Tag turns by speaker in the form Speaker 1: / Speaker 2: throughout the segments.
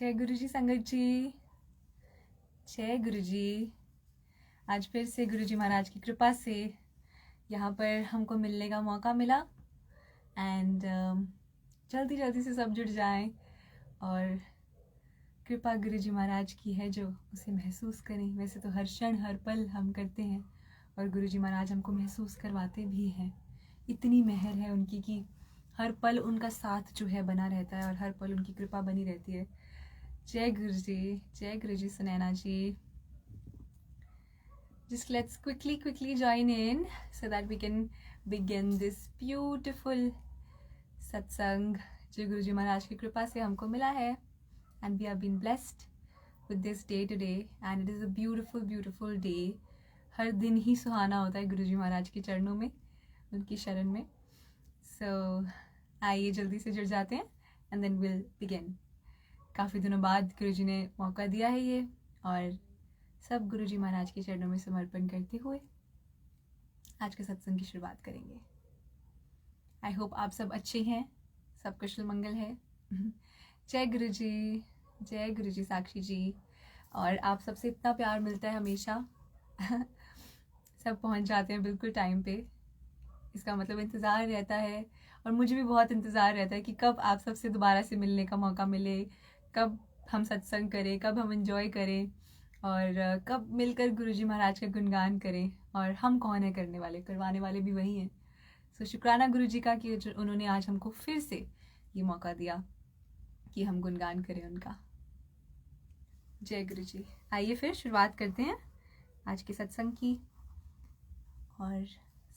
Speaker 1: जय गुरु जी संगत जी, जय गुरु जी। आज फिर से गुरु जी महाराज की कृपा से यहाँ पर हमको मिलने का मौका मिला एंड जल्दी जल्दी से सब जुड़ जाएं और कृपा गुरु जी महाराज की है जो उसे महसूस करें। वैसे तो हर क्षण हर पल हम करते हैं और गुरु जी महाराज हमको महसूस करवाते भी हैं। इतनी मेहर है उनकी कि हर पल उनका साथ जो है बना रहता है और हर पल उनकी कृपा बनी रहती है। जय गुरु जी सुनैना जी। Just let's quickly join in so that we can begin this beautiful satsang जो गुरु जी महाराज की कृपा से हमको मिला है and we have been blessed with this day today and it is a beautiful day। हर दिन ही सुहाना होता है गुरु जी महाराज के चरणों में, उनकी शरण में। So आइए जल्दी से जुड़ जाते हैं and then we'll begin। काफ़ी दिनों बाद गुरु जी ने मौका दिया है ये और सब गुरु जी महाराज के चरणों में समर्पण करते हुए आज के सत्संग की शुरुआत करेंगे। आई होप आप सब अच्छे हैं, सब कुशल मंगल है। जय गुरु जी साक्षी जी। और आप सबसे इतना प्यार मिलता है हमेशा। सब पहुंच जाते हैं बिल्कुल टाइम पे। इसका मतलब इंतज़ार रहता है और मुझे भी बहुत इंतज़ार रहता है कि कब आप सबसे दोबारा से मिलने का मौका मिले, कब हम सत्संग करें, कब हम एंजॉय करें और कब मिलकर गुरु जी महाराज का गुणगान करें। और हम कौन है करने वाले, करवाने वाले भी वही हैं। सो शुक्राना गुरु जी का कि उन्होंने आज हमको फिर से ये मौका दिया कि हम गुणगान करें उनका। जय गुरु जी। आइए फिर शुरुआत करते हैं आज के सत्संग की और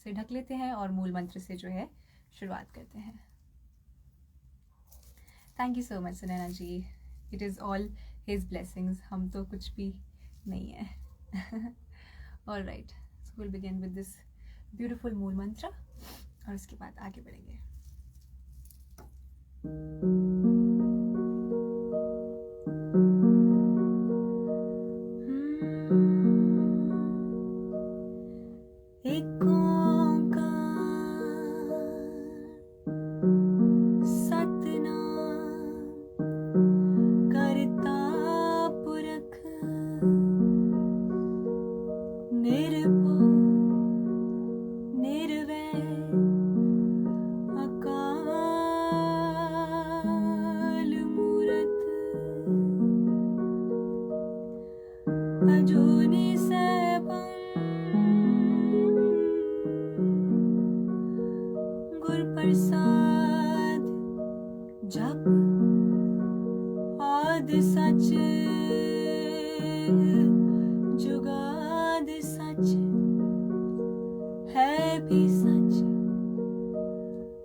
Speaker 1: से ढक लेते हैं और मूल मंत्र से जो है शुरुआत करते हैं। Thank you so much Sunaina ji. It is all his blessings, हम तो कुछ भी नहीं है। All right, so will begin with this beautiful Mool Mantra और उसके बाद आगे बढ़ेंगे।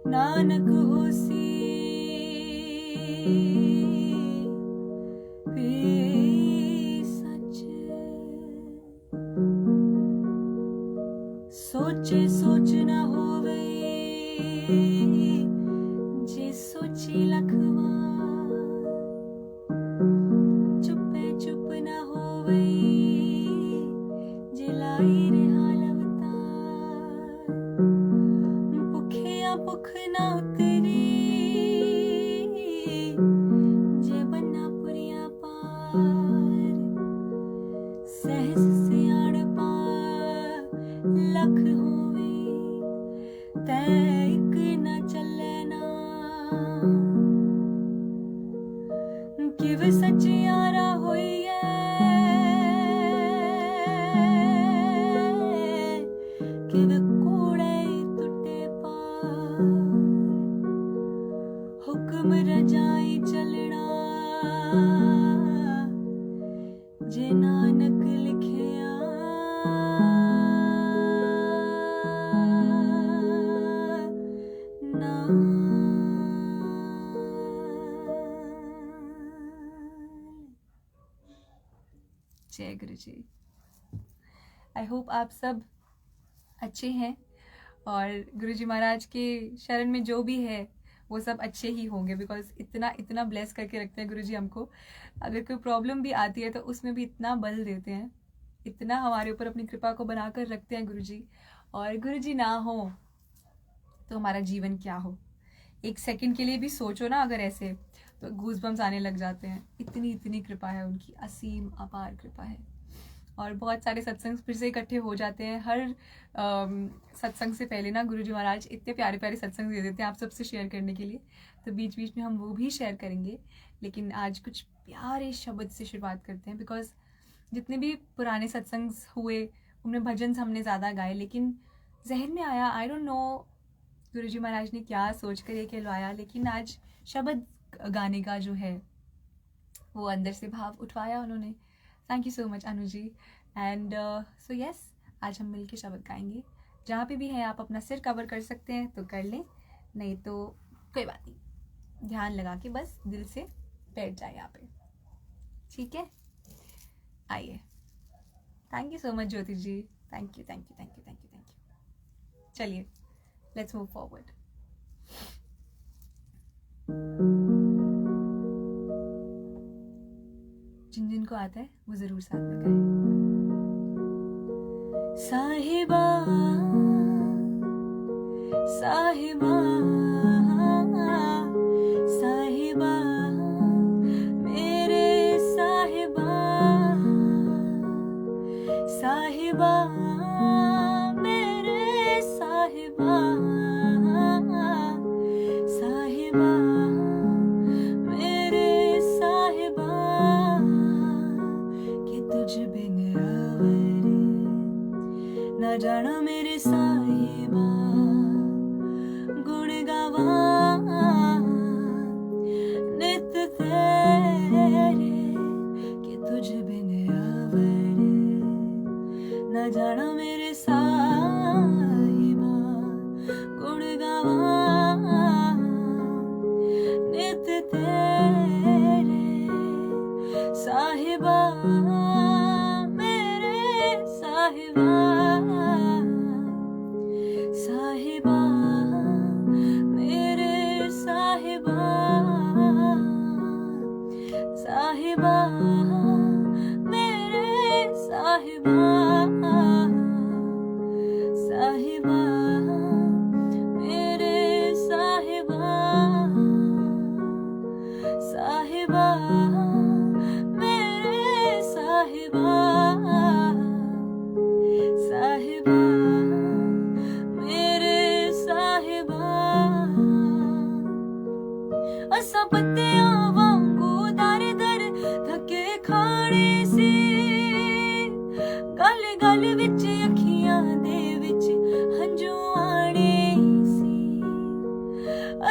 Speaker 1: नानक होसी भी सच, सोचे सोच न होवे जे सोची लखवा, चुपे चुप न होवे जे लाई रिहा लवतार, भुखिया भुख न उतरी जे बन्ना पुरिया पार, सहज सियाणपा लख होवे तै इक न चलै ना, किव सचियारा होइए किव कूड़े टुटे पार, हुक्म रजाई चलना जे नानक लिखिया, जय गुरु जी। आई होप आप सब अच्छे हैं और गुरु जी महाराज के शरण में जो भी है वो सब अच्छे ही होंगे, बिकॉज इतना ब्लेस करके रखते हैं गुरु जी हमको। अगर कोई प्रॉब्लम भी आती है तो उसमें भी इतना बल देते हैं, इतना हमारे ऊपर अपनी कृपा को बनाकर रखते हैं गुरु जी। और गुरु जी ना हो तो हमारा जीवन क्या हो। एक सेकंड के लिए भी सोचो ना, अगर ऐसे तो गूज़बम्स आने लग जाते हैं। इतनी इतनी कृपा है उनकी, असीम अपार कृपा है। और बहुत सारे सत्संग फिर से इकट्ठे हो जाते हैं। हर सत्संग से पहले ना गुरुजी महाराज इतने प्यारे प्यारे सत्संग दे देते हैं आप सबसे शेयर करने के लिए, तो बीच बीच में हम वो भी शेयर करेंगे। लेकिन आज कुछ प्यारे शब्द से शुरुआत करते हैं, बिकॉज जितने भी पुराने सत्संग हुए उनमें भजन हमने ज़्यादा गाए, लेकिन जहन में आया, आई डोंट नो गुरुजी महाराज ने क्या सोच कर ये कहलवाया, लेकिन आज शब्द गाने का जो है वो अंदर से भाव उठवाया उन्होंने। Thank you so much Anu ji. And so yes, आज हम मिलके शब्द गाएंगे। जहाँ पे भी हैं आप अपना सिर कवर कर सकते हैं तो कर लें, नहीं तो कोई बात नहीं, ध्यान लगा के बस दिल से बैठ जाए यहाँ पे, ठीक है। आइए। Thank you so much Jyoti ji, thank you thank you thank you thank you thank you. चलिए, लेट्स मूव फॉरवर्ड। जिन जिन को आता है वो जरूर साथ में गाएं। साहिबा साहिबा साहिबा मेरे साहिबा, साहिबा मेरे साहिबा, साहिबा मेरे साहिबा, कि तुझ बिन अवर न जाना मेरे साहिबा, गुण गावा नित तेरे, कि तुझ बिन अवर न जाना मेरे साहिबा, गुण गावा नित तेरे, साहिबा मेरे साहिबा, साहिबा मेरे साहिबा, साहिबा मेरे साहिबा, साहिबा मेरे साहिबा, साहिबा मेरे साहिबा, साहिबा मेरे साहिबा, असा पत्तियां वांगू दर दर धक्के खाने सी, गल गल विच अखियां दे विच हंजू आने सी,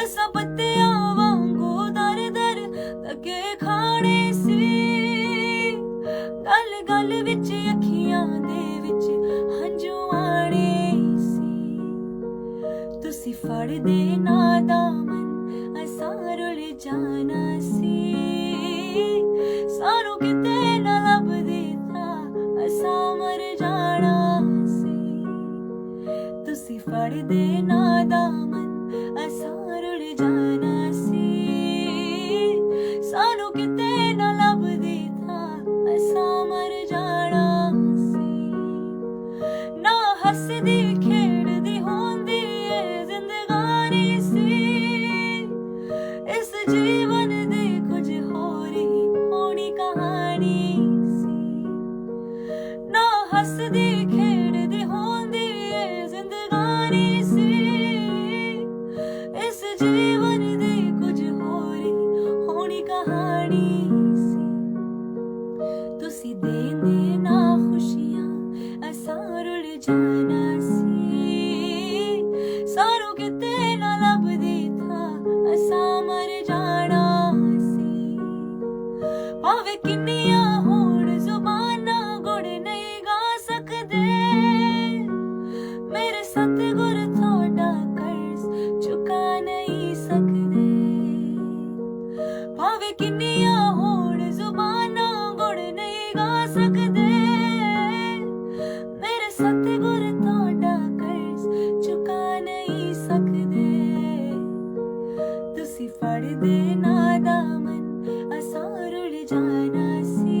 Speaker 1: असा पत्तियां वांगू दर दर धक्के खाने सी, गल गल विच अखियां दे विच हंजू आने सी, तुसी फड़ दे ना दामन असां रुल जाना सी, सानू किते ना लभदी था असां मर जाना सी, तुसी फड़ दे ना दामन असां रुल जाना सी, सानू किते ना लभदी था असां मर जाना सी, ना हसदी खेड़दी होंदी ए जिंदगानी सी, इस जीवन दे कुछ होरी होनी कहानी सी, ना हसदी खेड़दी होंदी ए जिंदगानी सी, इस जीवन दे कुछ होरी होनी कहानी सी, तुसी देंदे ना खुशियां असां रुल जाना सी, सानू किते ना लभदी था असां मर जाना सी, भावे किन्नियां होण जुबानां गुण नहीं गा सकदे, मेरे सतगुर थोड़ा कर्ज चुका नहीं सकदे, भावे किन्नियां होण जुबानां गुण नहीं गा सकदे, मेरे सतगुर थोड़ा कर्ज चुका नहीं सकदे, तुसी फड़ दे ना दामन असां रुल जाना सी,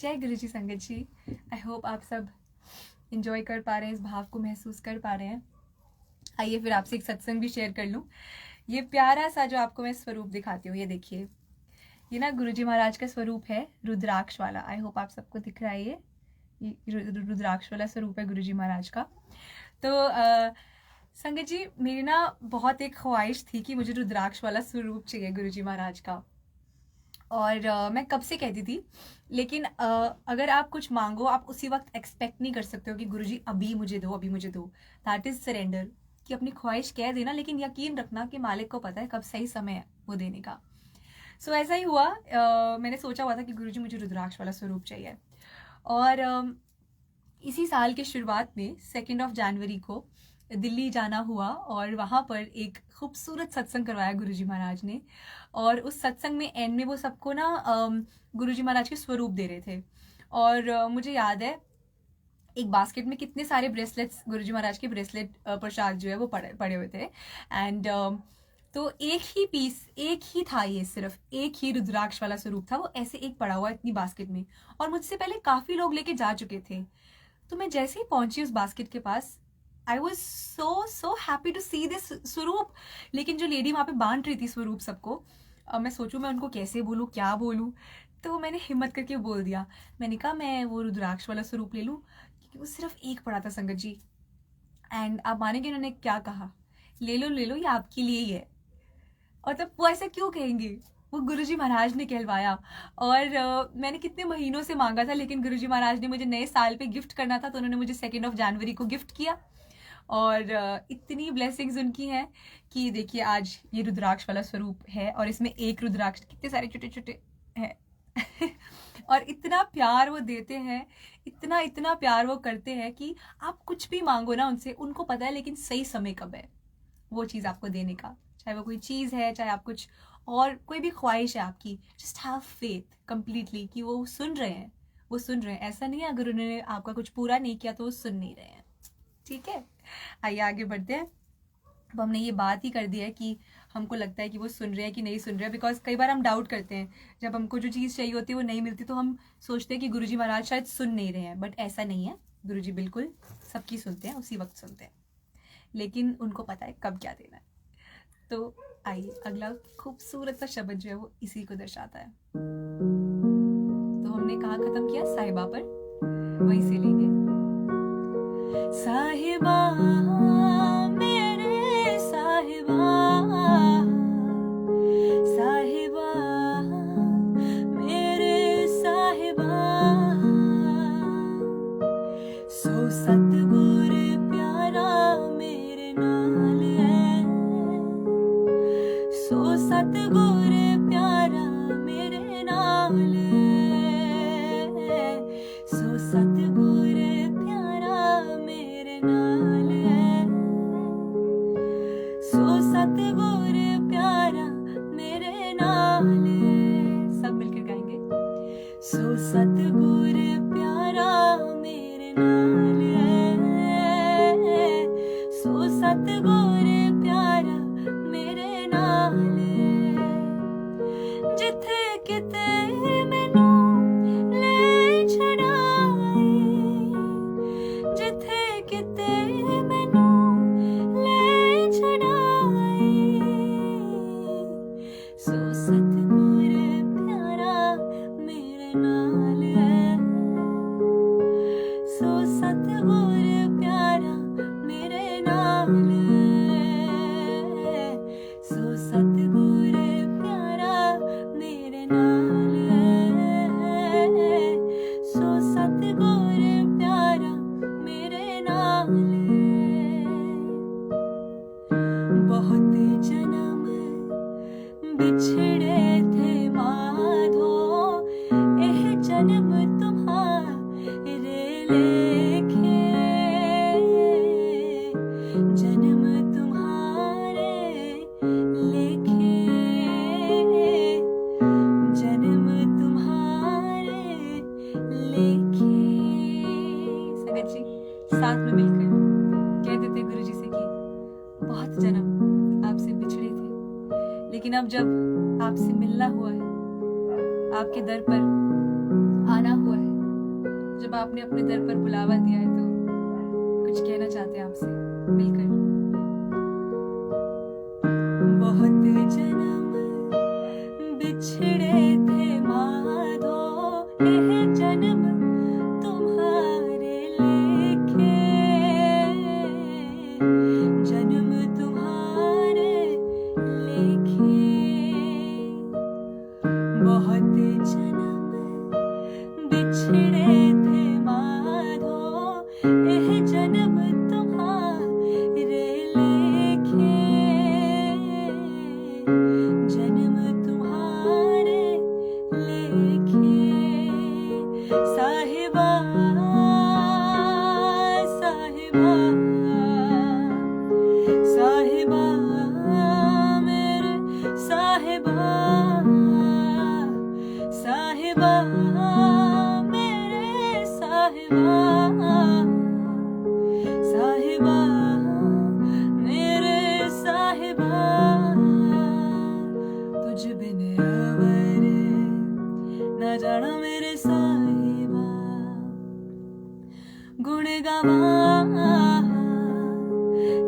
Speaker 1: जय गुरुजी संगत जी। आई होप आप सब इंजॉय कर पा रहे हैं, इस भाव को महसूस कर पा रहे हैं। आइए फिर आपसे एक सत्संग भी शेयर कर लूँ। ये प्यारा सा जो आपको मैं स्वरूप दिखाती हूँ, ये देखिए, ये ना गुरुजी महाराज का स्वरूप है, रुद्राक्ष वाला। आई होप आप सबको दिख रहा है। ये रुद्राक्ष वाला स्वरूप है गुरुजी महाराज का। तो संगत जी, मेरी ना बहुत एक ख्वाहिश थी कि मुझे रुद्राक्ष वाला स्वरूप चाहिए गुरुजी महाराज का, और मैं कब से कहती थी। लेकिन अगर आप कुछ मांगो, आप उसी वक्त एक्सपेक्ट नहीं कर सकते हो कि गुरुजी अभी मुझे दो, अभी मुझे दो। दैट इज सरेंडर, कि अपनी ख्वाहिश कह देना, लेकिन यकीन रखना कि मालिक को पता है कब सही समय है वो देने का। सो ऐसा ही हुआ। मैंने सोचा हुआ था कि गुरुजी मुझे रुद्राक्ष वाला स्वरूप चाहिए, और इसी साल के शुरुआत में 2 जनवरी को दिल्ली जाना हुआ, और वहाँ पर एक खूबसूरत सत्संग करवाया गुरुजी महाराज ने। और उस सत्संग में एंड में वो सबको ना गुरुजी महाराज के स्वरूप दे रहे थे। और मुझे याद है एक बास्केट में कितने सारे ब्रेसलेट्स, गुरुजी महाराज के ब्रेसलेट प्रसाद जो है वो पड़े हुए थे। एंड तो एक ही पीस, एक ही था, ये सिर्फ एक ही रुद्राक्ष वाला स्वरूप था, वो ऐसे एक पड़ा हुआ इतनी बास्केट में। और मुझसे पहले काफी लोग लेके जा चुके थे। तो मैं जैसे ही पहुंची उस बास्केट के पास, I was so happy to see this स्वरूप। लेकिन जो लेडी वहाँ पे बांट रही थी स्वरूप सबको, मैं सोचूं मैं उनको कैसे बोलूँ, क्या बोलूँ। तो मैंने हिम्मत करके बोल दिया, मैंने कहा मैं वो रुद्राक्ष वाला स्वरूप ले लूँ, क्योंकि वो सिर्फ एक पड़ा था संगत जी। एंड आप मानेंगे उन्होंने क्या कहा, ले लो ये आपके लिए ही है। और तब वो ऐसा क्यों कहेंगे, वो गुरुजी महाराज ने कहलवाया। और मैंने कितने महीनों से मांगा था, लेकिन गुरुजी महाराज ने मुझे नए साल पे गिफ्ट करना था, तो उन्होंने मुझे 2 जनवरी को गिफ्ट किया। और इतनी ब्लेसिंग्स उनकी हैं कि देखिए आज ये रुद्राक्ष वाला स्वरूप है, और इसमें एक रुद्राक्ष, कितने सारे छोटे छोटे हैं और इतना प्यार वो देते हैं, इतना प्यार वो करते हैं कि आप कुछ भी मांगो ना उनसे, उनको पता है लेकिन सही समय कब है वो चीज़ आपको देने का। चाहे वो कोई चीज़ है, चाहे आप कुछ और कोई भी ख्वाहिश है आपकी, जस्ट हैव फेथ कंप्लीटली कि वो सुन रहे हैं, वो सुन रहे हैं। ऐसा नहीं है अगर उन्होंने आपका कुछ पूरा नहीं किया तो वो सुन नहीं रहे हैं। ठीक है, आइए आगे बढ़ते हैं। अब हमने ये बात ही कर दी है कि हमको लगता है कि वो सुन रहे हैं कि नहीं सुन रहे हैं, बिकॉज कई बार हम डाउट करते हैं, जब हमको जो चीज़ चाहिए होती है वो नहीं मिलती तो हम सोचते हैं कि गुरुजी महाराज शायद सुन नहीं रहे हैं। बट ऐसा नहीं है, गुरुजी बिल्कुल सबकी सुनते हैं, उसी वक्त सुनते हैं, लेकिन उनको पता है कब क्या देना है। तो आइए अगला खूबसूरत सा शब्द जो है वो इसी को दर्शाता है। तो हमने कहाँ खत्म किया, साहिबा पर, वहीं से लेंगे। साहिबा मेरे साहिबा, साहिबा मेरे साहिबा, सो सतगुर प्यारा मेरे नाल है, सो सतगुर प्यारा मेरे नाल है, सो सतगुर प्यारा मेरे नाल है, सो सतगुर प्यारा मेरे नाल है। सब मिलकर गाएंगे, सो सतगुर प्यारा मेरे नाल है, सो सतगुर प्यारा मेरे नाल है, जिथे किते मैनू ले छड़ाए, जिथे किते मैनू ले छड़ाए, सो सतगुर प्यारा मेरे नाल है, सो सतगुर प्यारा मेरे नाल है, सो सतगुर प्यारा मेरे नाल है, सो सतगुर प्यारा मेरे नाल है। बहुत जन्म बिछड़े थे माधो, एह जन्म तुम्हारे लेखे, जन्म तुम्हारे लेखे, जन्म तुम्हारे लेखे। संगत जी साथ में मिलकर कह देते गुरुजी से कि बहुत जन्म आपसे बिछड़े थे, लेकिन अब जब आपसे मिलना हुआ है, आपके दर पर आना हुआ है, जब आपने अपने दर पर बुलावा दिया है तो कुछ कहना चाहते हैं आपसे मिलकर। बहुत जन्म बिछड़े थे माधो, यह जन्म तुम्हारे लेखे, जन्म तुम्हारे लेखे। बहुत जन्म बिछड़े थे माधो, यह जन्म तुम्हारे लेखे, जन्म तुम्हारे लेखे। साहिबा साहिबा साहिबा मेरे साहिबा, साहिबा मेरे साहिबा, साहिबा मेरे साहिबा। तुझ बिन अवर न जाना मेरे साहिबा, गुण गावा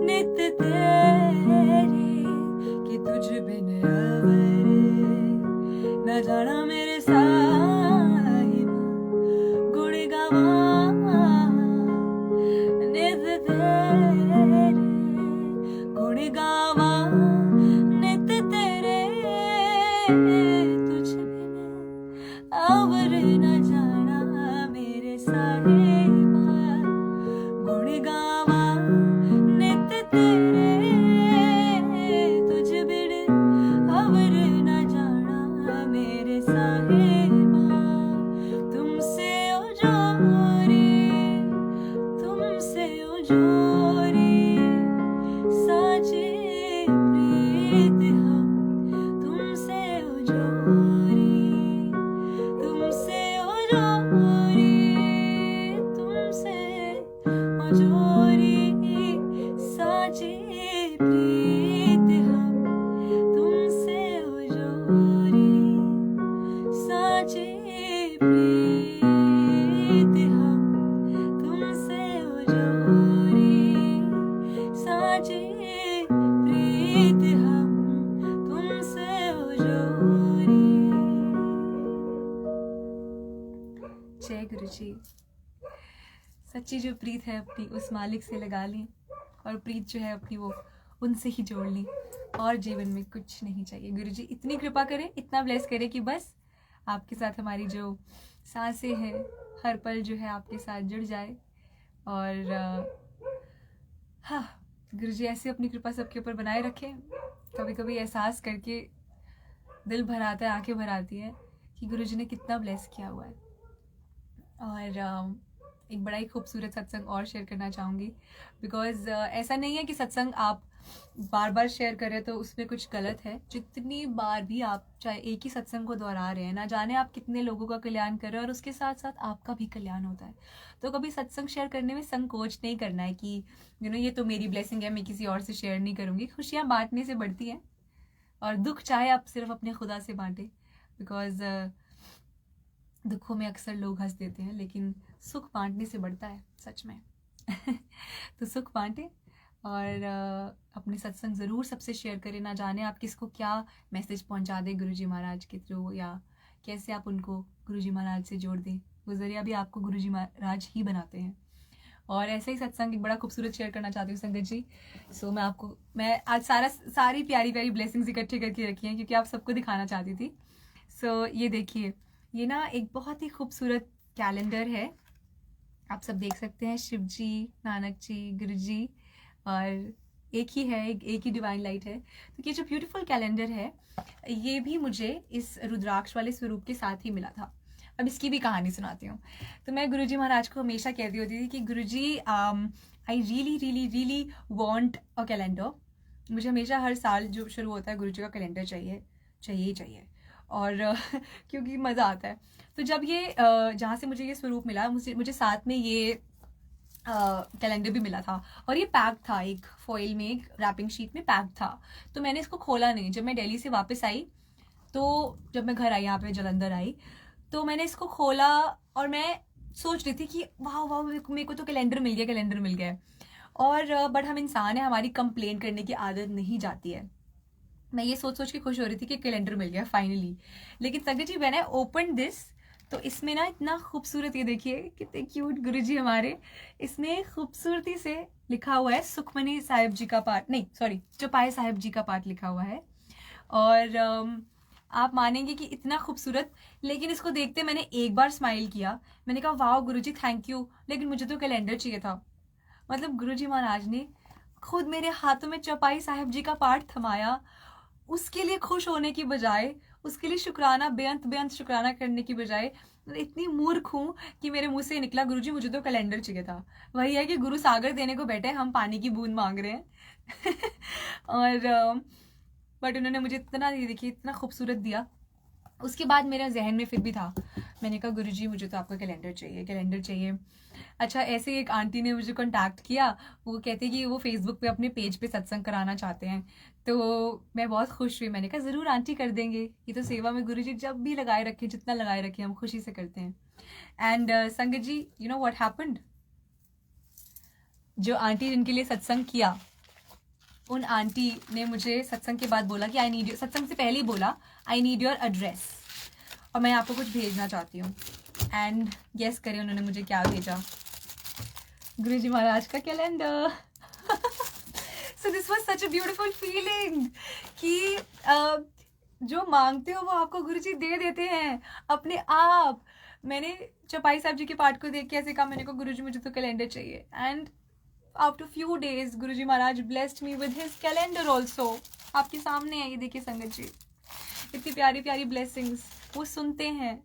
Speaker 1: नित तेरे, कि तुझ बिन अवर न जाना मेरे साहिबा, गुण गावा नित तेरे, गुण गावा नित तेरे। तुझ बिन अवर न जाना मेरे साहिबा, गुण गावा नित तेरे। तुझ बिन अवर न जाना मेरे साहिबा, तुमसे ओ जोरी, तुमसे ओ जोरी, साचे प्रीत हम, तुमसे ओ जोरी, तुमसे ओ जोरी, तुमसे ओ जोरी, साचे प्रीत हम, तुमसे ओ जोरी, साचे प्रीत हम, तुमसे ओ जोरी, साचे प्रीत हम, तुमसे ओ जोरी। जय गुरु जी। सच्ची जो प्रीत है अपनी उस मालिक से लगा लें, और प्रीत जो है अपनी वो उनसे ही जोड़ लें, और जीवन में कुछ नहीं चाहिए। गुरु जी इतनी कृपा करें, इतना ब्लेस करें कि बस आपके साथ हमारी जो सांसें हैं हर पल जो है आपके साथ जुड़ जाए। और हाँ, गुरु जी ऐसे अपनी कृपा सबके ऊपर बनाए रखें। कभी कभी एहसास करके दिल भर आता है, आंखें भर आती है कि गुरु जी ने कितना ब्लेस किया हुआ है। और एक बड़ा ही खूबसूरत सत्संग और शेयर करना चाहूँगी, बिकॉज ऐसा नहीं है कि सत्संग आप बार बार शेयर करें तो उसमें कुछ गलत है। जितनी बार भी आप चाहे एक ही सत्संग को दोहरा रहे हैं, ना जाने आप कितने लोगों का कल्याण कर रहे हैं, और उसके साथ साथ आपका भी कल्याण होता है। तो कभी सत्संग शेयर करने में संकोच नहीं करना है कि ये तो मेरी ब्लेसिंग है, मैं किसी और से शेयर नहीं करूँगी। खुशियाँ बांटने से बढ़ती हैं, और दुख चाहे आप सिर्फ अपने खुदा से बांटें, बिकॉज दुखों में अक्सर लोग हंस देते हैं, लेकिन सुख बांटने से बढ़ता है सच में। तो सुख बांटें, और अपने सत्संग ज़रूर सबसे शेयर करें। ना जाने आप किसको क्या मैसेज पहुंचा दें गुरुजी महाराज के थ्रू, या कैसे आप उनको गुरुजी महाराज से जोड़ दें। वो ज़रिया भी आपको गुरुजी महाराज ही बनाते हैं। और ऐसे ही सत्संग एक बड़ा खूबसूरत शेयर करना चाहती हूँ संगत जी। सो मैं आज सारी प्यारी प्यारी ब्लेसिंग्स इकट्ठे करके रखी हैं, क्योंकि आप सबको दिखाना चाहती थी। सो ये देखिए, ये ना एक बहुत ही खूबसूरत कैलेंडर है, आप सब देख सकते हैं। शिव जी, नानक जी, गुरु जी, और एक ही है, एक ही डिवाइन लाइट है। तो ये जो ब्यूटीफुल कैलेंडर है, ये भी मुझे इस रुद्राक्ष वाले स्वरूप के साथ ही मिला था। अब इसकी भी कहानी सुनाती हूँ। तो मैं गुरुजी महाराज को हमेशा कहती होती थी कि Guruji I really really really want a calendar. मुझे हमेशा हर साल जो शुरू होता है गुरुजी का कैलेंडर चाहिए ही चाहिए, और क्योंकि मज़ा आता है। तो जब ये जहाँ से मुझे ये स्वरूप मिला, मुझे साथ में ये कैलेंडर भी मिला था, और ये पैक था, एक फॉइल में, एक रैपिंग शीट में पैक था। तो मैंने इसको खोला नहीं। जब मैं दिल्ली से वापस आई, तो जब मैं घर आई, यहाँ पे जलंधर आई, तो मैंने इसको खोला, और मैं सोच रही थी कि वाह वाह मेरे को तो कैलेंडर मिल गया, कैलेंडर मिल गया। और बट हम इंसान है, हमारी कंप्लेन करने की आदत नहीं जाती है। मैं ये सोच सोच के खुश हो रही थी कि कैलेंडर मिल गया फाइनली। लेकिन संगत जी, मैंने ओपन दिस, तो इसमें ना इतना खूबसूरत, ये देखिए कितने क्यूट गुरुजी हमारे। इसमें खूबसूरती से लिखा हुआ है सुखमनी साहिब जी का पाठ, नहीं सॉरी, चौपाई साहिब जी का पाठ लिखा हुआ है। और आप मानेंगे कि इतना खूबसूरत। लेकिन इसको देखते मैंने एक बार स्माइल किया, मैंने कहा वाह गुरुजी थैंक यू, लेकिन मुझे तो कैलेंडर चाहिए था। मतलब गुरुजी महाराज ने खुद मेरे हाथों में चौपाई साहिब जी का पाठ थमाया, उसके लिए खुश होने की बजाय, उसके लिए शुक्राना बेअंत बेअंत शुक्राना करने की बजाय, इतनी मूर्ख हूं कि मेरे मुंह से निकला गुरुजी मुझे तो कैलेंडर चाहिए था। वही है कि गुरु सागर देने को बैठे, हम पानी की बूंद मांग रहे हैं। और बट उन्होंने मुझे इतना, देखिए इतना खूबसूरत दिया। उसके बाद मेरे जहन में फिर भी था, मैंने कहा गुरुजी मुझे तो आपका कैलेंडर चाहिए, कैलेंडर चाहिए। अच्छा, ऐसे एक आंटी ने मुझे कांटेक्ट किया, वो कहते कि वो फेसबुक पे अपने पेज पे सत्संग कराना चाहते हैं। तो मैं बहुत खुश हुई, मैंने कहा ज़रूर आंटी कर देंगे, ये तो सेवा में गुरुजी जब भी लगाए रखे, जितना लगाए रखे हम खुशी से करते हैं। एंड संगत जी, यू नो व्हाट हैपेंड, जो आंटी जिनके लिए सत्संग किया, उन आंटी ने मुझे सत्संग के बाद बोला कि आई नीड, सत्संग से पहले ही बोला आई नीड योर एड्रेस, और मैं आपको कुछ भेजना चाहती हूँ। एंड गेस करें उन्होंने मुझे क्या भेजा, गुरुजी महाराज का calendar. So this was such a beautiful feeling कि जो मांगते हो वो आपको गुरुजी दे देते हैं अपने आप। मैंने चौपाई साहब जी के पाठ को देख के ऐसे कहा, मैंने कहा गुरुजी मुझे तो कैलेंडर चाहिए। And after few days Guruji Maharaj blessed me with his calendar also. आपके सामने है ये, देखिए संगत जी, इतनी प्यारी प्यारी ब्लेसिंग्स। वो सुनते हैं,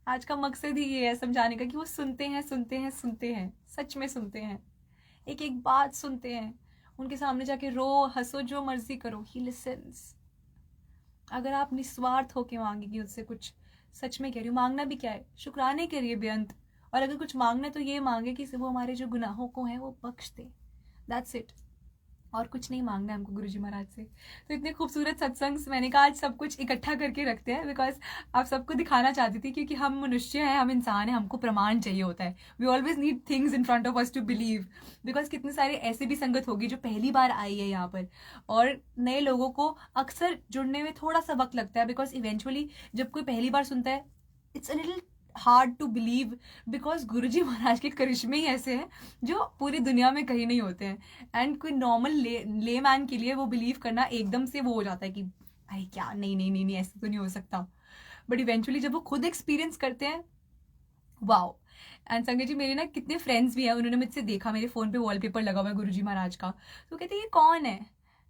Speaker 1: आज का मकसद ही ये है समझाने का कि वो सुनते हैं, सुनते हैं, सुनते हैं, सच में सुनते हैं, एक एक बात सुनते हैं। उनके सामने जाके रो हंसो जो मर्जी करो, ही लिसन्स। अगर आप निस्वार्थ होके मांगेगी उससे कुछ, सच में कह रही हूँ, मांगना भी क्या है, शुक्राने करिए बेअंत। और अगर कुछ मांगना है तो ये मांगे कि वो हमारे जो गुनाहों को है वो बख्श दे, दैट्स इट। और कुछ नहीं मांगना है हमको गुरुजी महाराज से। तो इतने खूबसूरत सत्संग, मैंने कहा आज सब कुछ इकट्ठा करके रखते हैं, बिकॉज आप सबको दिखाना चाहती थी, क्योंकि हम मनुष्य हैं, हम इंसान हैं, हमको प्रमाण चाहिए होता है। We always need things in front of us to believe, because कितने सारे ऐसे भी संगत होगी जो पहली बार आई है यहाँ पर, और नए लोगों को अक्सर जुड़ने में थोड़ा सा वक्त लगता है, बिकॉज इवेंचुअली जब कोई पहली बार सुनता है it's a little hard to believe, because Guruji Maharaj के करिश्मे ही ऐसे हैं जो पूरी दुनिया में कहीं नहीं होते हैं। एंड कोई नॉर्मल ले मैन के लिए वो बिलीव करना एकदम से वो हो जाता है कि भाई क्या, नहीं नहीं नहीं नहीं, ऐसे तो नहीं हो सकता। बट इवेंचुअली जब वो खुद एक्सपीरियंस करते हैं, वाओ। एंड संगत जी, मेरे ना कितने फ्रेंड्स भी हैं, उन्होंने मुझसे देखा, मेरे फोन पे वॉलपेपर लगा हुआ है गुरुजी महाराज का, तो कहते हैं ये कौन है।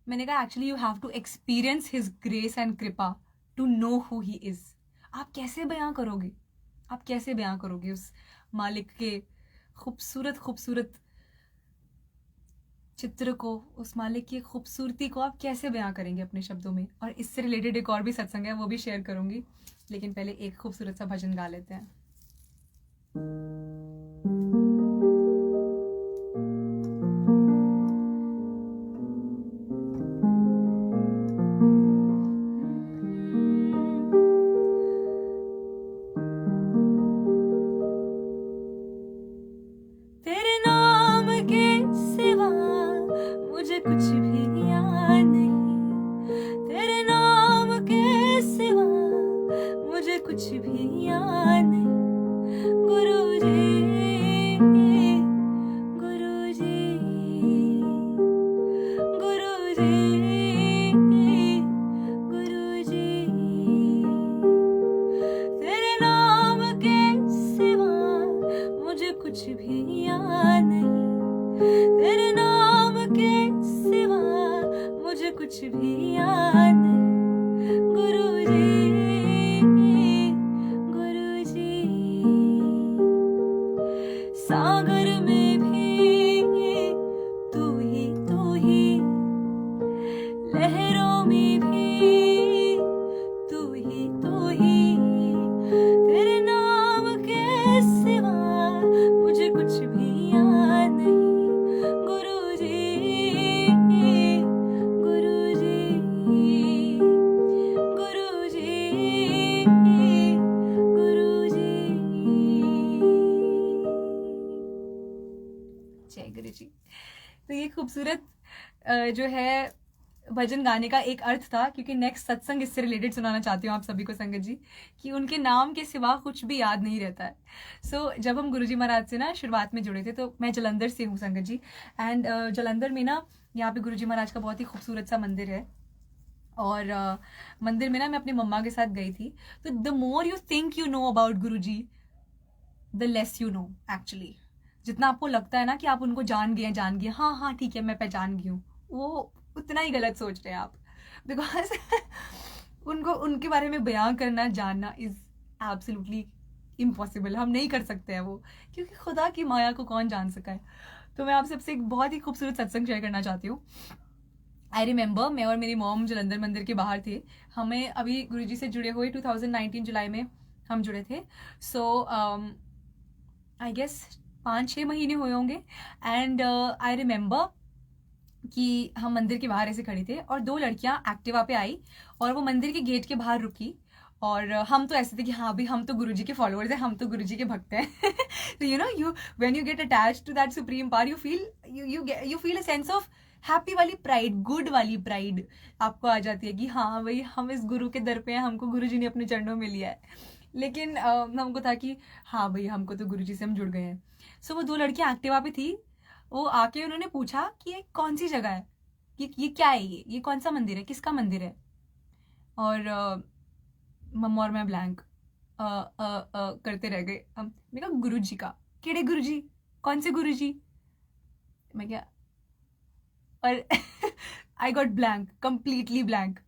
Speaker 1: मैंने कहा actually you have to experience his grace and कृपा to know who he is. आप कैसे बयां करोगे, आप कैसे बयां करोगे उस मालिक के खूबसूरत खूबसूरत चित्र को, उस मालिक की खूबसूरती को आप कैसे बयां करेंगे अपने शब्दों में। और इससे रिलेटेड एक और भी सत्संग है, वो भी शेयर करूंगी, लेकिन पहले एक खूबसूरत सा भजन गा लेते हैं। तेरे नाम के सिवा मुझे कुछ भी याद नहीं, तेरे नाम के सिवा मुझे कुछ भी याद नहीं। गुरुजी गुरुजी गुरुजी गुरुजी, तेरे नाम के सिवा मुझे कुछ भी याद नहीं, तेरे नाम के सिवा मुझे कुछ भी याद नहीं। गुरुजी गुरुजी, सागर में भी तू ही, लहरों में भी तू ही, तेरे नाम के सिवा मुझे कुछ भी याद नहीं। गुरुजी गुरुजी गुरुजी गुरुजी, जय गुरु जी। तो ये खूबसूरत जो है भजन गाने का एक अर्थ था, क्योंकि नेक्स्ट सत्संग इससे रिलेटेड सुनाना चाहती हूँ आप सभी को संगत जी, कि उनके नाम के सिवा कुछ भी याद नहीं रहता है। सो जब हम गुरुजी महाराज से ना शुरुआत में जुड़े थे, तो मैं जलंधर से हूँ संगत जी, एंड जलंधर में ना यहाँ पे गुरुजी महाराज का बहुत ही खूबसूरत सा मंदिर है, और मंदिर में ना मैं अपनी मम्मा के साथ गई थी। तो the more you think you know about Guruji, the less you know actually. जितना आपको लगता है ना कि आप उनको जान गए, हाँ ठीक है मैं पहचान गई हूँ, वो उतना ही गलत सोच रहे हैं आप, बिकॉज उनको उनके बारे में बयां करना जानना इज एब्सोल्युटली इम्पॉसिबल। हम नहीं कर सकते हैं वो, क्योंकि खुदा की माया को कौन जान सका है। तो मैं आप सबसे एक बहुत ही खूबसूरत सत्संग शेयर करना चाहती हूँ। आई रिमेंबर मैं और मेरी मॉम जलंधर मंदिर के बाहर थे। हमें अभी गुरुजी से जुड़े हुए 2019 जुलाई में हम जुड़े थे। सो आई गेस 5-6 महीने हुए होंगे। एंड आई रिमेंबर कि हम मंदिर के बाहर ऐसे खड़े थे और 2 लड़कियां एक्टिवा पे आई और वो मंदिर के गेट के बाहर रुकी, और हम तो ऐसे थे कि हाँ भाई हम तो गुरुजी के फॉलोअर्स हैं, हम तो गुरुजी के भक्त हैं। तो you when you get attached to that supreme power, you feel a sense of happy वाली प्राइड, गुड वाली प्राइड आपको आ जाती है कि हाँ भाई हम इस गुरु के दर पे हैं, हमको गुरुजी ने अपने चरणों में लिया है। लेकिन हमको था कि हाँ भाई हमको तो गुरुजी से हम जुड़ गए हैं। सो वो 2 लड़कियां एक्टिवा पे थी, वो आके उन्होंने पूछा कि ये कौन सी जगह है, ये क्या है, ये कौन सा मंदिर है, किसका मंदिर है। और मम्मा और मैं ब्लैंक करते रह गए। मैं कहा गुरु जी का, केड़े गुरु जी, कौन से गुरु जी, मैं क्या, और I got blank, completely blank,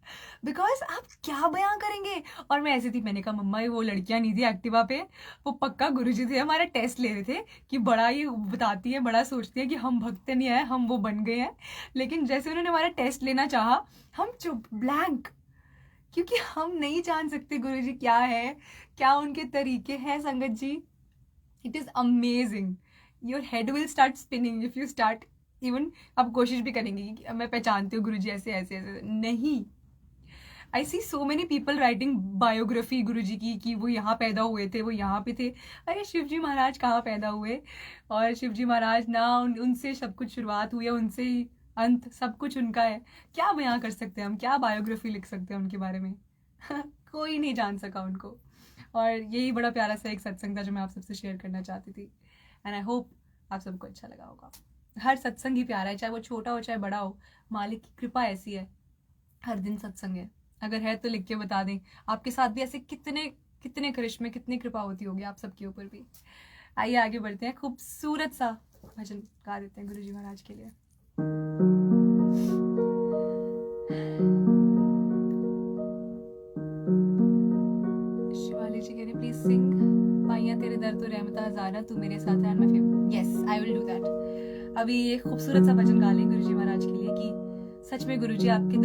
Speaker 1: because आप क्या बयां करेंगे। और मैं ऐसी थी, मैंने कहा मम्मा ये वो लड़कियां नहीं थी एक्टिवा पे, वो पक्का गुरुजी थे, हमारा टेस्ट ले रहे थे कि बड़ा ये बताती है, बड़ा सोचती है कि हम भक्त नहीं है, हम वो बन गए हैं। लेकिन जैसे उन्होंने हमारा टेस्ट लेना चाहा, हम चुप, ब्लैंक, क्योंकि हम नहीं जान सकते गुरुजी क्या है, क्या उनके तरीके हैं संगत जी। It is amazing, your head will start spinning if you start even आप कोशिश भी करेंगे कि मैं पहचानती हूँ गुरुजी ऐसे ऐसे ऐसे। नहीं, I see so many people writing biography Guruji की कि वो यहाँ पैदा हुए थे, वो यहाँ पे थे। अरे शिवजी महाराज कहाँ पैदा हुए, और शिवजी महाराज ना उनसे सब कुछ शुरुआत हुई है, उनसे ही अंत, सब कुछ उनका है। क्या बयां कर सकते हैं हम, क्या बायोग्राफी लिख सकते हैं उनके बारे में। कोई नहीं जान सका उनको। और यही बड़ा प्यारा सा एक सत्संग था जो मैं आप सबसे शेयर करना चाहती थी, एंड आई होप आप सबको अच्छा लगा होगा। हर सत्संग ही प्यारा है, चाहे वो छोटा हो चाहे बड़ा हो, मालिक की कृपा ऐसी है, हर दिन सत्संग है। अगर है तो लिख के बता दें, आपके साथ भी ऐसे कितने कितने करिश्मे, कितनी कृपा होती होगी आप सबके ऊपर भी। आइए आगे बढ़ते हैं, खूबसूरत सा भजन गा देते हैं गुरुजी महाराज के लिए। शिवाली जी कह रहे प्लीज सिंग माइया तेरे दर तो रहमता हजारा तू मेरे साथ है। Yes I will do that. अभी ये खूबसूरत सा भजन गा लें गुरुजी महाराज के लिए कि सच में गुरुजी आपके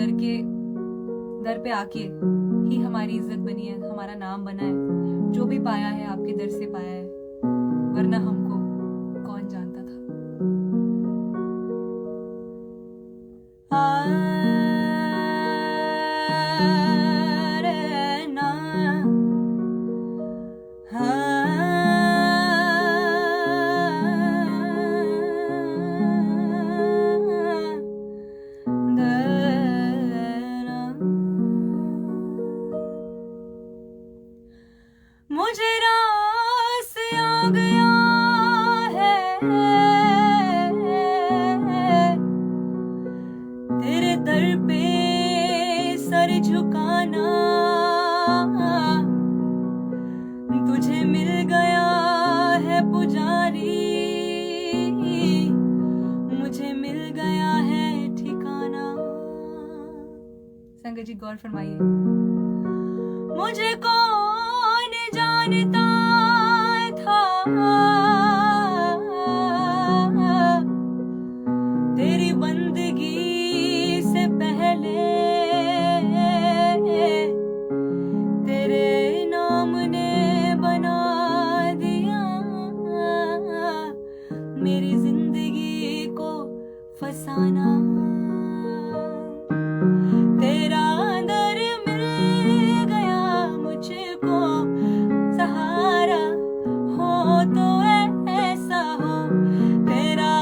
Speaker 1: दर पे आके ही हमारी इज्जत बनी है, हमारा नाम बना है। जो भी पाया है आपके दर से पाया है, वरना हमको कौन जानता था। मुझे रास आ गया है तेरे दर पे सर झुकाना, तुझे मिल गया है पुजारी, मुझे मिल गया है ठिकाना। संगत जी गौर फरमाइए, मुझे कौन जानता था तेरी बंदगी से पहले, तेरे नाम ने बना दिया मेरी जिंदगी को फसाना। तेरा दर मिल गया मुझको सहारा, हो तो ऐसा हो, तेरा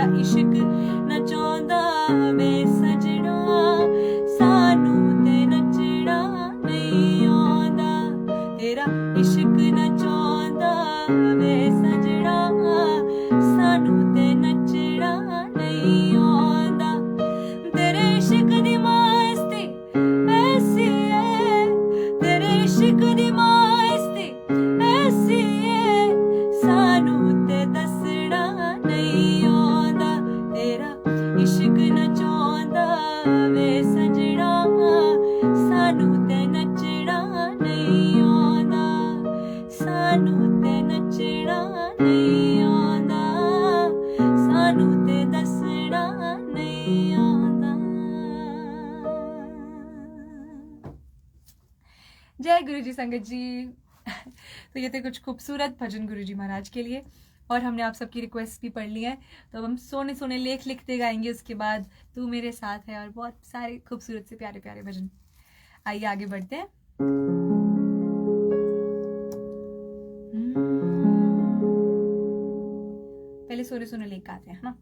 Speaker 1: तेरा इश्क न चाहंदा वे सजना सानू ते नचना नहीं आंदा तेरा इश्क न चाहंदा वे सजना सानू ते नचना नहीं आंदा तेरे इश्क दी मस्ती ऐसी है तेरे इश्क दी मस्ती ऐसी है सानू ते दसना नहीं आंदा तेरा इश्क न चाहंदा वे सजना सानू ते नचना नहीं आंदा सानू ते नचना नहीं आंदा सानू ते दसना नहीं आंदा। जय गुरु जी संगत जी। तो ये थे कुछ खूबसूरत भजन गुरु जी महाराज के लिए और हमने आप सबकी रिक्वेस्ट भी पढ़ ली है तो अब हम सोने सोने लेख लिखते गाएंगे उसके बाद तू मेरे साथ है और बहुत सारे खूबसूरत से प्यारे प्यारे भजन। आइए आगे बढ़ते हैं। पहले सोने सोने लेख गाते हैं ना।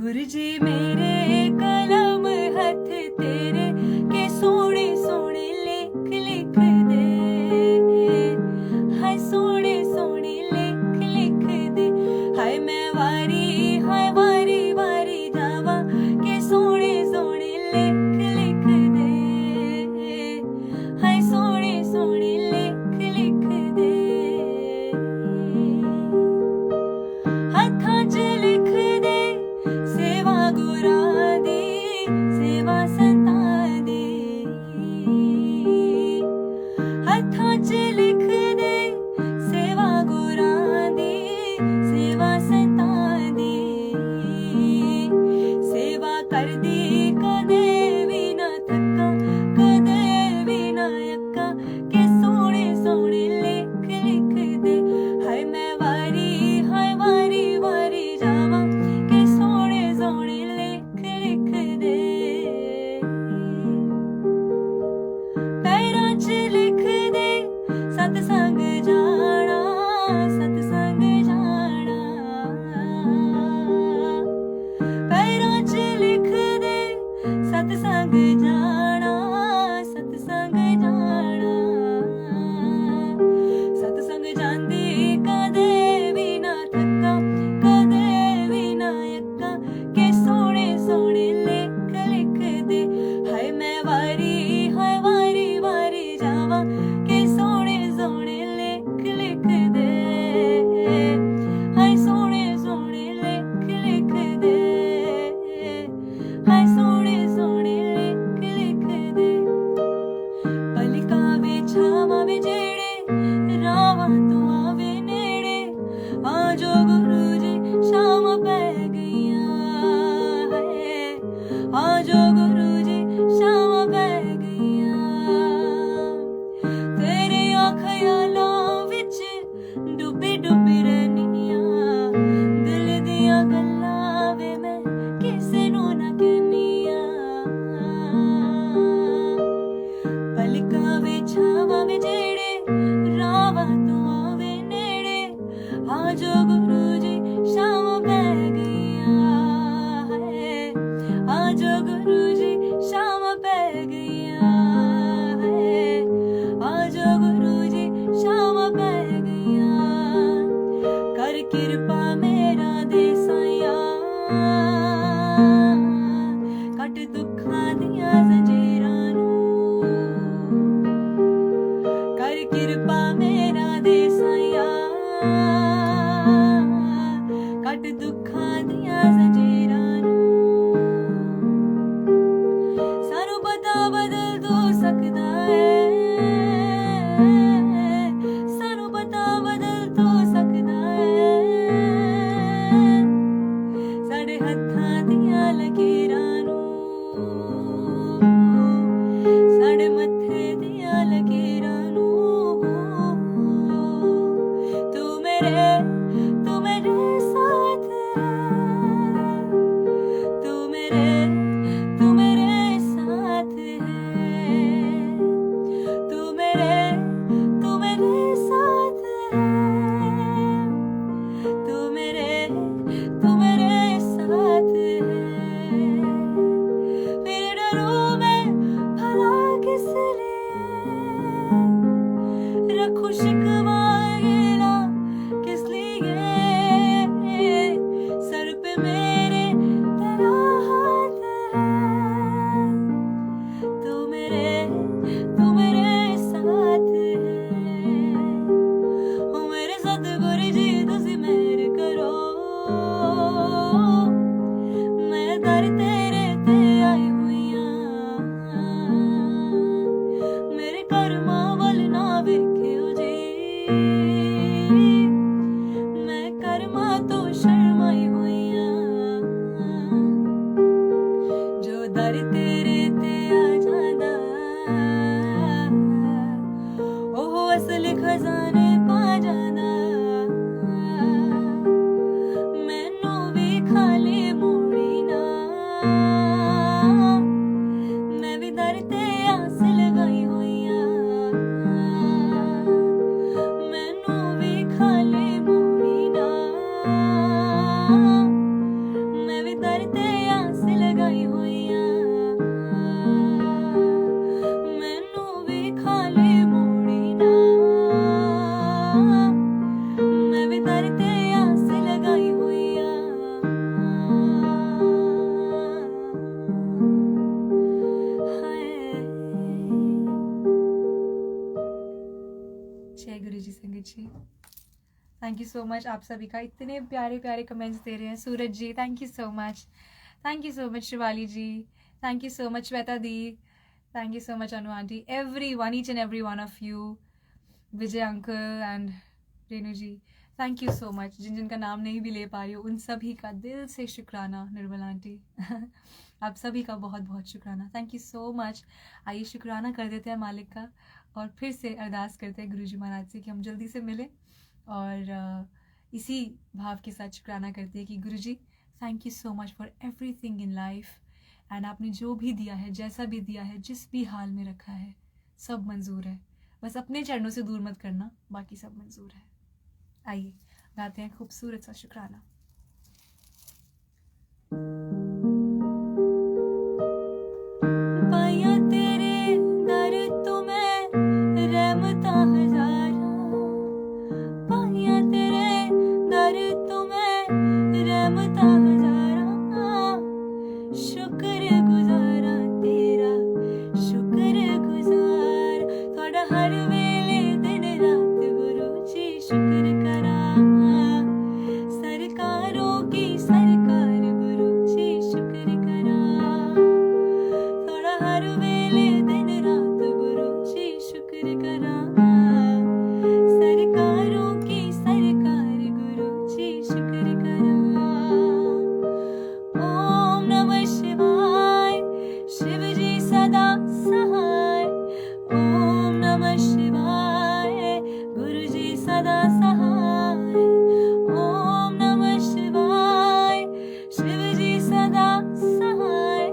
Speaker 1: गुरु जी मेरे कलम हथ तेरे के सोने सोने लेख लिख दे हाय सोने सोने लेख लिख दे हाय मैं वारी वारी जावा के सोने सोने लेख लिख दे हाय सोने सोने लेख लिख दे हत्थां च लिख दे सेवा गुरां दी सेवा संतां दी हत्थां च लिख दे सेवा गुरां दी सेवा संतां दी सेवा करदी कदे भी ना थक्का कदे भी ना अक्का के सोने सोने लेख लिख दे हाय मैं वारी वारी जावा के सोने सोने लेख लिख दे पैरां च लिख दे सतसंग जाना सतसंग जाना पैरां च लिख दे सतसंग जाना सतसंग जाना सतसंग जांदी कदे भी ना थक्का कदे भी ना अक्का के सोने सोने लेख लिख दे हाय मैं वारी वारी जावा के सोने सोने लेख लिख दे हाय सोने सोने लेख लिख दे हाय सोने सोने लेख लिख दे पलका वे छावा वे जेड़े रावां तू आवे नेड़े आजो गुरु जी शाम पै गईयां है आजो गुरु जी शाम पै गईयां तेरे ख्यालां विच डुबी डुबी रहनियां दिल दियां गल्लां वे मैं किसे नू ना कहनियां पलकां वे छावां वे जेड़े रावां तू आवे नेड़े आजो गुरु जी शाम पै गईयां है आजो गुरु जी शाम पै गईयां है आजो गुरु जी शाम पै गईयां कर किरपा मेरा दे साया कट दुखां दियां जंजीरां नू कर किरपा मेरा दे साया कट दुखां दियां जंजीरां नू सानू पता बदल तू सकदा है सानू पता बदल तू सकदा है साडे हत्थां दियां लकीरां नू साडे मत्थे दियां लकीरां नू तू मेरे साथ है तू मेरे साथ है तू मेरे साथ है थैंक यू सो मच आप सभी का, इतने प्यारे प्यारे कमेंट्स दे रहे हैं। Suraj ji thank you so much, thank you so much Shivali ji, thank you so much Shweta दी, thank you so much Anu aunty, everyone, each and every one of you, Vijay uncle and Renu ji, thank you so much. जिन जिनका नाम नहीं भी ले पा रही हूँ उन सभी का दिल से शुक्राना। निर्मल आंटी आप सभी का बहुत बहुत शुक्राना, थैंक यू सो मच। आइए शुक्राना कर देते हैं मालिक का और फिर से अरदास करते हैं गुरुजी महाराज से कि हम जल्दी से मिलें। और इसी भाव के साथ शुक्राना करते हैं कि Guruji thank you so much for everything in life, and आपने जो भी दिया है, जैसा भी दिया है, जिस भी हाल में रखा है, सब मंजूर है। बस अपने चरणों से दूर मत करना, बाकी सब मंजूर है। आइए गाते हैं खूबसूरत सा शुक्राना। पाया तेरे दर तुम्हें रहमता हजारा, पाया तेरे दर तुम्हें रहमता हजारा, शुक्र गुजारा तेरा, शुक्र गुजार थोड़ा हर वेले दिन रात गुरु जी शुक्र करा, सरकारों की सरकार गुरु जी शुक्र करा, थोड़ा हर वेले दिन रात गुरु जी शुक्र करा, सरकारों की सरकार गुरु जी शुक्र करा। ओम नमः शिवाय, शिव जी सदा सहाय, ओम नमः शिवाय, गुरु जी सदा सहाय, ओम नमः शिवाय, शिव जी सदा सहाय,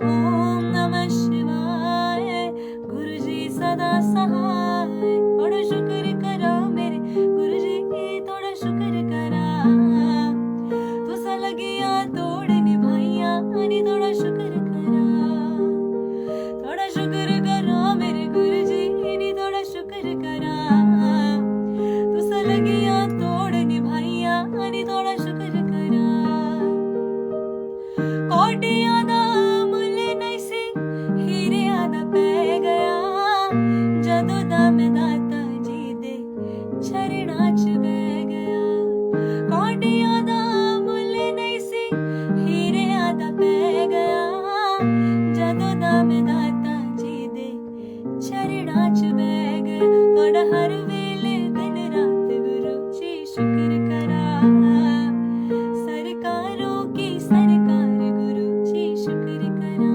Speaker 1: ओम नमः शिवाय, गुरु जी सदा सहाय। थोड़ा शुक्र करा मेरे गुरु जी, थोड़ा शुक्र करा, तुसा लगिया तोड़ निभाइया, नी थोड़ा शुक्र करा, थोड़ा शुक्र करा मेरे गुरु जी, नी थोड़ा शुक्र करा, तुसा लगिया तोड़ निभाइया, नी थोड़ा शुक्र करा। कोटियां दा मुल नहीं सी, हीरियां दा पै गया, जदों दा मैं दाता जी दे चरणां च बह गया, कोटियां दा मुल नहीं सी, हीरियां दा पै गया, जदों दा मैं दाता जी दे चरणां च बह गया, थोड़ा हर वेले दिन रात गुरु जी शुक्र करा, सरकारों की सरकार गुरु जी शुक्र करा,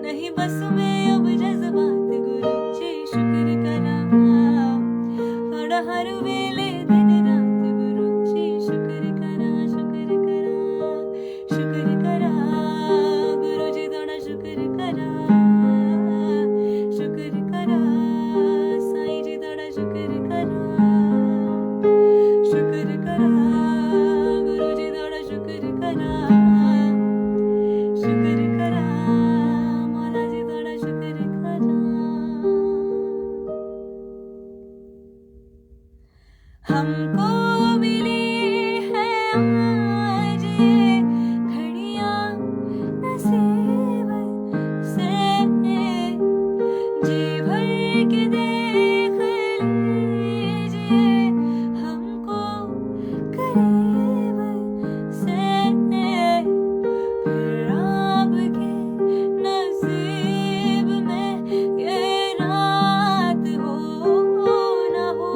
Speaker 1: नहीं बस में अब जज्बात गुरु जी शुक्र करा, थोड़ा हर वेले दिन रात गुरु जी शुक्र करा, शुक्र करा, शुक्र करा, गुरु जी थोड़ा शुक्र करा, शुक्र करा, साईं जी थोड़ा शुक्र करा, शुक्र करा, गुरु जी थोड़ा शुक्र करा, शुक्र करा, मौला जी थोड़ा शुक्र करा। हमको मिली है आज ये घड़ियां नसीब से, जी भर के देख लीजिए हमको करीब से, फिर आपके नसीब में ये रात हो न हो,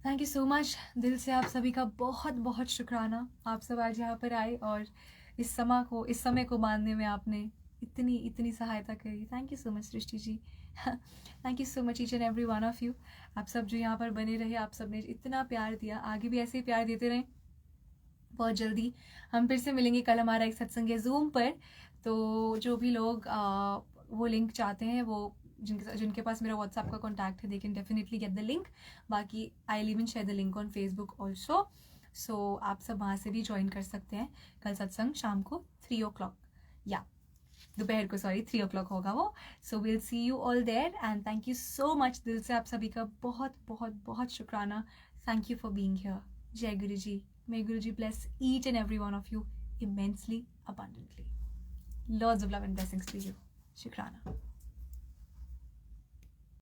Speaker 1: थैंक यू सो मच, दिल से आप सभी का बहुत बहुत शुक्राना। आप सब आज यहाँ पर आए और इस समय को मानने में आपने इतनी इतनी सहायता करी। Thank you so much Srishti ji. Thank you so much each and every one of you. आप सब जो यहाँ पर बने रहे, आप सब ने इतना प्यार दिया, आगे भी ऐसे ही प्यार देते रहें। बहुत जल्दी हम फिर से मिलेंगे। कल हमारा एक सत्संग है जूम पर, तो जो भी लोग वो लिंक चाहते हैं, वो जिनके पास मेरा व्हाट्सएप का कॉन्टैक्ट है, they can definitely get the link. बाकी I will even share the link on Facebook also, so आप सब वहाँ से भी ज्वाइन कर सकते हैं। कल सत्संग शाम को 3 o'clock, या दोपहर को, सॉरी 3 o'clock होगा वो। So will see you all there and thank you so much. दिल से आप सभी का बहुत बहुत बहुत शुक्राना। Thank you for being here. जय गुरु जी। May Guruji bless each and every one of you immensely, abundantly. Lots of love and blessings to you. Shukrana.